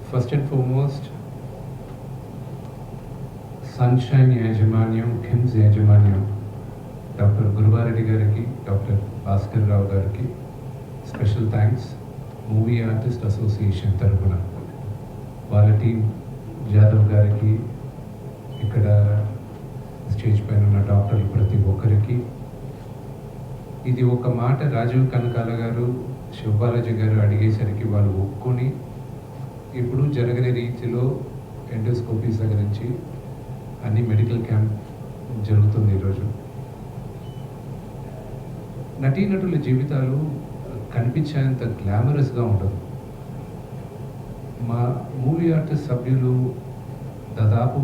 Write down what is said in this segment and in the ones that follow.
First and foremost sunshine యాజమాన్యం, కిమ్స్ యాజమాన్యం, doctor Guruva Reddy గారికి, డాక్టర్ భాస్కర్ రావు గారికి special thanks. Movie artist association తరఫున వాళ్ళ టీం, జాదవ్ గారికి, ఇక్కడ స్టేజ్ పైన ఉన్న డాక్టర్లు ప్రతి ఒక్కరికి. ఇది ఒక మాట రాజీవ్ కనకాల గారు, శివబాలాజీ గారు అడిగేసరికి వాళ్ళు ఒప్పుకొని ఇప్పుడు జరగని రీతిలో ఎండోస్కోపీ దగ్గర నుంచి అన్ని మెడికల్ క్యాంప్ జరుగుతుంది ఈరోజు. నటీనటుల జీవితాలు కనిపించేంత గ్లామరస్గా ఉండదు. మా మూవీ ఆర్టిస్ట్ సభ్యులు దాదాపు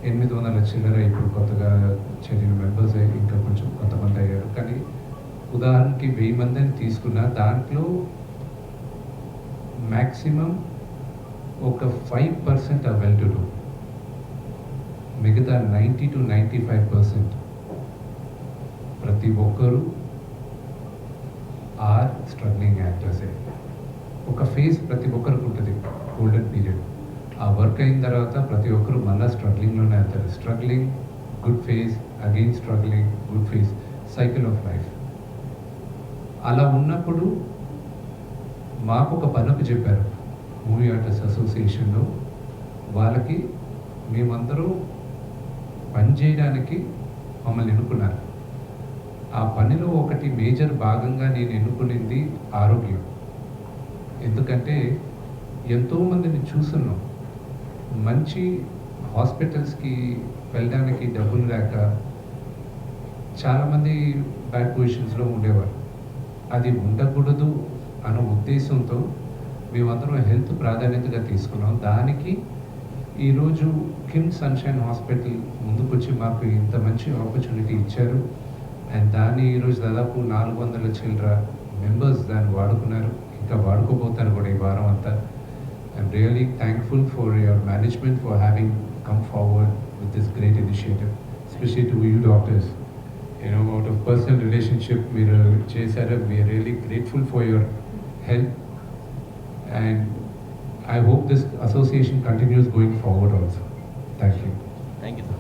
800 చిల్లర, ఇప్పుడు కొత్తగా చేరిన మెంబర్స్ ఇంకా కొంచెం కొంతమంది అయ్యారు. కానీ ఉదాహరణకి 1000 మందిని తీసుకున్న దాంట్లో మ్యాక్సిమం ఒక 5% ఆ వెల్ టు డూ, మిగతా 90 to 95% ప్రతి ఒక్కరు ఆర్ స్ట్రగ్లింగ్ యాక్టర్సే. ఒక ఫేజ్ ప్రతి ఒక్కరికి ఉంటుంది, గోల్డెన్ పీరియడ్. ఆ వర్క్ అయిన తర్వాత ప్రతి ఒక్కరు మళ్ళీ స్ట్రగ్లింగ్లోనే వెళ్తారు. Struggling, good phase, again struggling, good phase, cycle of life. అలా ఉన్నప్పుడు మాకు ఒక పనకు చెప్పారు మూవీ ఆర్టిస్ట్ అసోసియేషన్లో. వాళ్ళకి మేమందరూ పని చేయడానికి మమ్మల్ని ఎన్నుకున్నారు. ఆ పనిలో ఒకటి మేజర్ భాగంగా నేను ఎన్నుకునింది ఆరోగ్యం. ఎందుకంటే ఎంతోమందిని చూస్తున్నాం, మంచి హాస్పిటల్స్కి వెళ్ళడానికి డబ్బులు లేక చాలామంది బ్యాడ్ పొజిషన్స్లో ఉండేవారు. అది ఉండకూడదు అన్న ఉద్దేశంతో మేమందరం హెల్త్ ప్రాధాన్యతగా తీసుకున్నాం. దానికి ఈరోజు కిమ్స్ సన్షైన్ హాస్పిటల్ ముందుకొచ్చి మాకు ఇంత మంచి ఆపర్చునిటీ ఇచ్చారు. అండ్ దాన్ని ఈరోజు దాదాపు 400 చిల్లర మెంబర్స్ దాన్ని వాడుకున్నారు, ఇంకా వాడుకోబోతారు కూడా ఈ వారం అంతా. I'm really thankful for your management for having come forward with this great initiative, especially to you doctors. Out of personal relationship మీరు చేశారు. We're really grateful for your help. And I hope this association continues going forward also. Thank you. Thank you, sir.